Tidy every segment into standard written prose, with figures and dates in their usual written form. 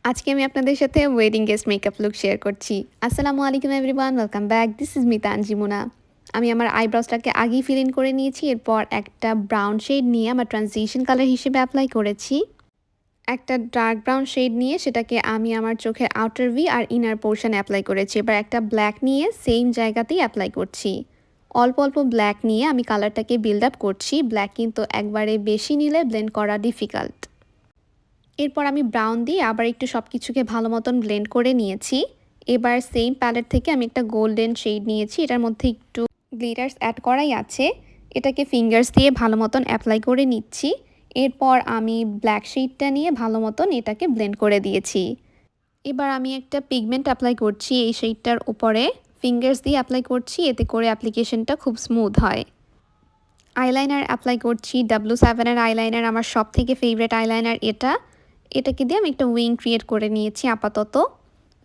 আজকে আমি আপনাদের সাথে wedding guest makeup look share করছি। আসসালামু আলাইকুম everyone, welcome back. This is me Tanzimuna. আমি আমার আইব্রোজটাকে আগেই ফিল ইন করে নিয়েছি। এরপর একটা ব্রাউন শেড নিয়ে আমার ট্রানজিশন কালার হিসেবে অ্যাপ্লাই করেছি। একটা ডার্ক ব্রাউন শেড নিয়ে সেটাকে আমি আমার চোখের আউটার ভি আর ইনার পোর্শনে অ্যাপ্লাই করেছি। এবার একটা ব্ল্যাক নিয়ে সেম জায়গাতেই অ্যাপ্লাই করছি। অল্প অল্প ব্ল্যাক নিয়ে আমি কালারটাকে বিল্ড আপ করছি। ব্ল্যাক কিন্তু একবারে বেশি নিলে ব্লেন্ড করা ডিফিকাল্ট। এরপর আমি ব্রাউন দিয়ে আবার একটু সব কিছুকে ভালো মতন ব্লেন্ড করে নিয়েছি। এবার সেম প্যালেট থেকে আমি একটা গোল্ডেন শেড নিয়েছি। এটার মধ্যে একটু গ্লিটার্স অ্যাড করাই আছে। এটাকে ফিঙ্গার্স দিয়ে ভালো মতন অ্যাপ্লাই করে নিচ্ছি। এরপর আমি ব্ল্যাক শেডটা নিয়ে ভালো মতন এটাকে ব্লেন্ড করে দিয়েছি। এবার আমি একটা পিগমেন্ট অ্যাপ্লাই করছি এই শেডটার উপরে। ফিঙ্গার্স দিয়ে অ্যাপ্লাই করছি, এতে করে অ্যাপ্লিকেশনটা খুব স্মুথ হয়। আইলাইনার অ্যাপ্লাই করছি। W7 এর আইলাইনার আমার সব থেকে ফেভারিট আইলাইনার এটা। এটাকে দিয়ে আমি একটা উইং ক্রিয়েট করে নিয়েছি আপাতত।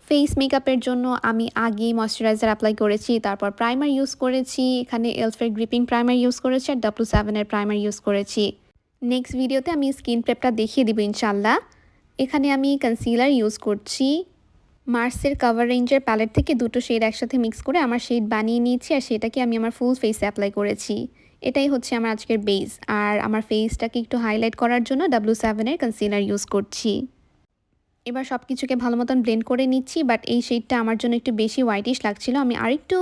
ফেস মেকআপের জন্য আমি আগেই ময়শ্চারাইজার অ্যাপ্লাই করেছি, তারপর প্রাইমার ইউজ করেছি। এখানে এলফের গ্রিপিং প্রাইমার ইউজ করেছি আর W7-এর প্রাইমার ইউজ করেছি। নেক্সট ভিডিওতে আমি স্কিন প্রেপটা দেখিয়ে দিব ইনশাল্লাহ। এখানে আমি কনসিলার ইউজ করছি। মার্সের কাভার রেঞ্জের প্যালেট থেকে দুটো শেড একসাথে মিক্স করে আমার শেড বানিয়ে নিয়েছি আর সেটাকে আমি আমার ফুল ফেসে অ্যাপ্লাই করেছি। এটাই হচ্ছে আমার আজকের বেস। আর আমার ফেসটাকে একটু হাইলাইট করার জন্য W7-এর কনসিলার ইউজ করছি। এবার সব কিছুকে ভালো মতন ব্লেন্ড করে নিচ্ছি, বাট এই শেডটা আমার জন্য একটু বেশি হোয়াইটিশ লাগছিল। আমি আরেকটু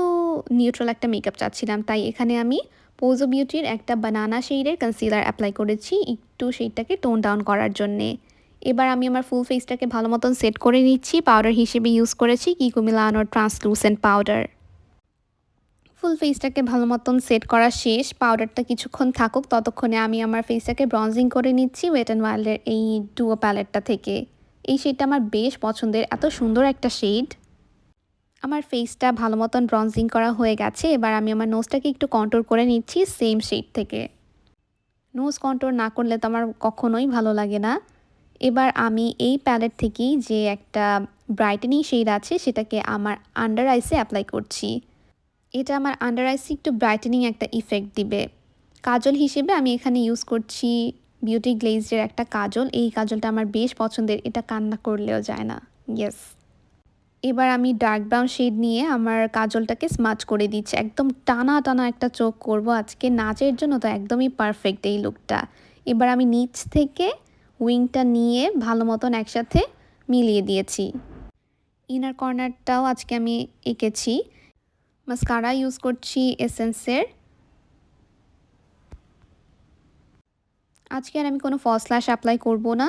নিউট্রাল একটা মেকআপ চাচ্ছিলাম, তাই এখানে আমি পোজো বিউটির একটা বানানা শেডের কনসিলার অ্যাপ্লাই করেছি একটু শেডটাকে টোন ডাউন করার জন্যে। এবার আমি আমার ফুল ফেসটাকে ভালো মতন সেট করে নিচ্ছি। পাউডার হিসেবে ইউজ করেছি কিকো মিলানোর ট্রান্সলুসেন্ট পাউডার। ফুল ফেসটাকে ভালো মতন সেট করা শেষ। পাউডারটা কিছুক্ষণ থাকুক, ততক্ষণে আমি আমার ফেসটাকে ব্রঞ্জিং করে নিচ্ছি ওয়েট অ্যান্ড ওয়াইল্ডের এই ডুও প্যালেটটা থেকে। এই শেডটা আমার বেশ পছন্দের, এত সুন্দর একটা শেড। আমার ফেসটা ভালো মতন ব্রঞ্জিং করা হয়ে গেছে। এবার আমি আমার নোজটাকে একটু কন্ট্রোল করে নিচ্ছি সেম শেড থেকে। নোজ কন্ট্রোল না করলে তো আমার কখনোই ভালো লাগে না। এবার আমি এই প্যালেট থেকেই যে একটা ব্রাইটেনিং শেড আছে সেটাকে আমার আন্ডার আইসে অ্যাপ্লাই করছি। এটা আমার আন্ডার আইসে একটু ব্রাইটেনিং একটা ইফেক্ট দিবে। কাজল হিসেবে আমি এখানে ইউজ করছি বিউটি গ্লেজের একটা কাজল। এই কাজলটা আমার বেশ পছন্দের, এটা কান্না করলেও যায় না। ইয়েস। এবার আমি ডার্ক ব্রাউন শেড নিয়ে আমার কাজলটাকে স্মাচ করে দিচ্ছি। একদম টানা টানা একটা চোখ করব আজকে, নাচের জন্য তো একদমই পারফেক্ট এই লুকটা। এবার আমি নিচ থেকে উইংটা নিয়ে ভালো মতন একসাথে মিলিয়ে দিয়েছি। ইনার কর্নারটাও আজকে আমি এঁকেছি। মাস্কারা ইউজ করছি এসেন্সের। আজকে আর আমি কোনো ফলস ল্যাশ অ্যাপ্লাই করব না,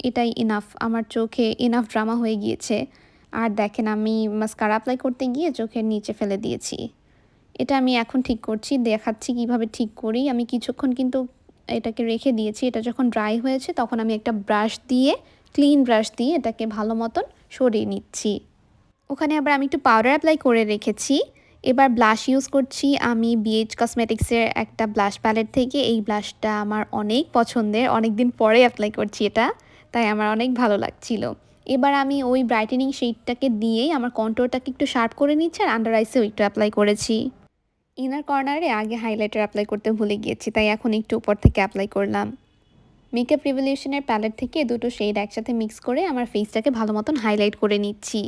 এটাই ইনাফ। আমার চোখে ইনাফ ড্রামা হয়ে গিয়েছে। আর দেখেন আমি মাস্কারা অ্যাপ্লাই করতে গিয়ে চোখের নিচে ফেলে দিয়েছি। এটা আমি এখন ঠিক করছি, দেখাচ্ছি কিভাবে ঠিক করি। আমি কিছুক্ষণ কিন্তু এটাকে রেখে দিয়েছি। এটা যখন ড্রাই হয়েছে তখন আমি একটা ব্রাশ দিয়ে, ক্লিন ব্রাশ দিয়ে এটাকে ভালো মতন সরিয়ে নিচ্ছি। ওখানে আবার আমি একটু পাউডার অ্যাপ্লাই করে রেখেছি। এবার ব্লাশ ইউজ করছি আমি BH কসমেটিক্সের একটা ব্লাশ প্যালেট থেকে। এই ব্লাশটা আমার অনেক পছন্দের, অনেক দিন পরে অ্যাপ্লাই করছি এটা, তাই আমার অনেক ভালো লাগছিল। এবার আমি ওই ব্রাইটেনিং শেডটাকে দিয়েই আমার কন্ট্রোরটাকে একটু শার্প করে নিচ্ছি আর আন্ডার আইসেও একটু অ্যাপ্লাই করেছি। ইনার কর্নারে আগে হাইলাইটার অ্যাপ্লাই করতে ভুলে গিয়েছি, তাই এখন একটু উপর থেকে অ্যাপ্লাই করলাম। মেকআপ রিভলিউশনের প্যালেট থেকে দুটো শেড একসাথে মিক্স করে আমার ফেসটাকে ভালো মতন হাইলাইট করে নিচ্ছি।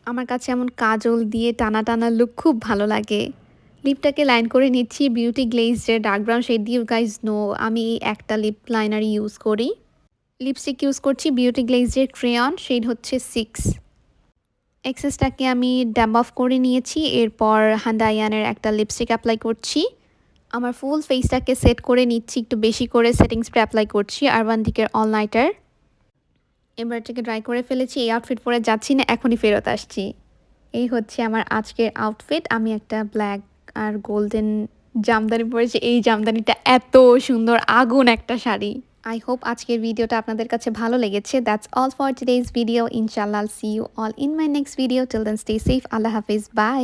আমার কাছে এমন কাজল দিয়ে টানা টানা লুক খুব ভালো লাগে। লিপটাকে লাইন করে নিচ্ছি বিউটি গ্লেজের ডার্ক ব্রাউন শেড দিয়ে। ইউ গাইজ নো আমি একটা লিপ লাইনার ইউজ করি। লিপস্টিক ইউজ করছি বিউটি গ্লেজের ক্রেয়ন, শেড হচ্ছে 6। এক্সেসটাকে আমি ড্যাম অফ করে নিয়েছি। এরপর হান্ডাইয়ানের একটা লিপস্টিক অ্যাপ্লাই করছি। আমার ফুল ফেসটাকে সেট করে নিচ্ছি, একটু বেশি করে সেটিং স্প্রে অ্যাপ্লাই করছি আরবান ডিকের অল নাইটার। এবার এটাকে ড্রাই করে ফেলেছি। এই আউটফিট পরে যাচ্ছি না, এখনই ফেরত আসছি। এই হচ্ছে আমার আজকের আউটফিট। আমি একটা ব্ল্যাক আর গোল্ডেন জামদানি পরেছি। এই জামদানিটা এত সুন্দর, আগুন একটা শাড়ি। আই হোপ আজকের ভিডিওটা আপনাদের কাছে ভালো লেগেছে। That's all for today's video. ইনশাআল্লাহ see you all in my next video. Till then stay safe. আল্লাহ হাফিজ। বাই।